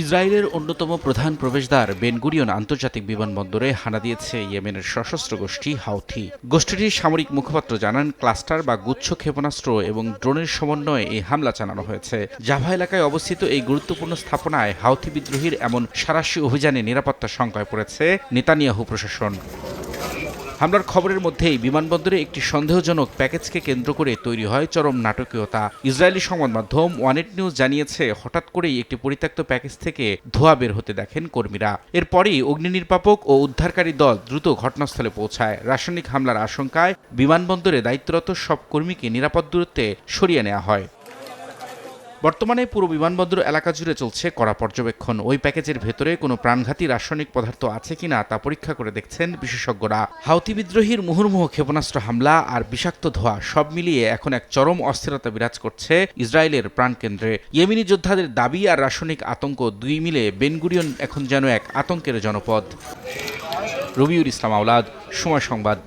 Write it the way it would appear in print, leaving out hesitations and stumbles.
ইসরায়েলের অন্যতম প্রধান প্রবেশদ্বার বেন গুরিয়ন আন্তর্জাতিক বিমানবন্দরে হানা দিয়েছে ইয়েমেনের সশস্ত্র গোষ্ঠী হাউথি। গোষ্ঠীটির সামরিক মুখপাত্র জানান, ক্লাস্টার বা গুচ্ছ ক্ষেপণাস্ত্র এবং ড্রোনের সমন্বয়ে এই হামলা চালানো হয়েছে। জাভা এলাকায় অবস্থিত এই গুরুত্বপূর্ণ স্থাপনায় হাউথি বিদ্রোহীর এমন সাঁড়াশি অভিযানে নিরাপত্তা শঙ্কায় পড়েছে নেতানিয়াহু প্রশাসন। হামলার খবরের মধ্যেই বিমানবন্দরে একটি সন্দেহজনক প্যাকেজকে কেন্দ্র করে তৈরি হয় চরম নাটকীয়তা। ইসরায়েলি সংবাদ মাধ্যম ওয়ানেট নিউজ জানিয়েছে, হঠাৎ করেই একটি পরিত্যক্ত প্যাকেজ থেকে ধোঁয়া বের হতে দেখেন কর্মীরা। এরপরই অগ্নি নির্বাপক ও উদ্ধারকারী দল দ্রুত ঘটনাস্থলে পৌঁছায়। রাসায়নিক হামলার আশঙ্কায় বিমানবন্দরে দায়িত্বরত সব কর্মীকে নিরাপদ দূরত্বে সরিয়ে নেওয়া হয়। বর্তমানে পুরো বিমানবন্দর এলাকা জুড়ে চলছে কড়া পর্যবেক্ষণ। ওই প্যাকেজের ভেতরে কোনো প্রাণঘাতী রাসায়নিক পদার্থ আছে কিনা তা পরীক্ষা করে দেখছেন বিশেষজ্ঞরা। হাউথি বিদ্রোহীর মুহুর্মুহু ক্ষেপণাস্ত্র হামলা আর বিষাক্ত ধোঁয়া সব মিলিয়ে এখন এক চরম অস্থিরতা বিরাজ করছে ইসরায়েলের প্রাণকেন্দ্রে। ইয়েমেনি যোদ্ধাদের দাবি আর রাসায়নিক আতঙ্ক দুই মিলে বেন গুরিয়ন এখন যেন এক আতঙ্কের জনপদ। রবিউল ইসলাম আওলাদ, সময় সংবাদ।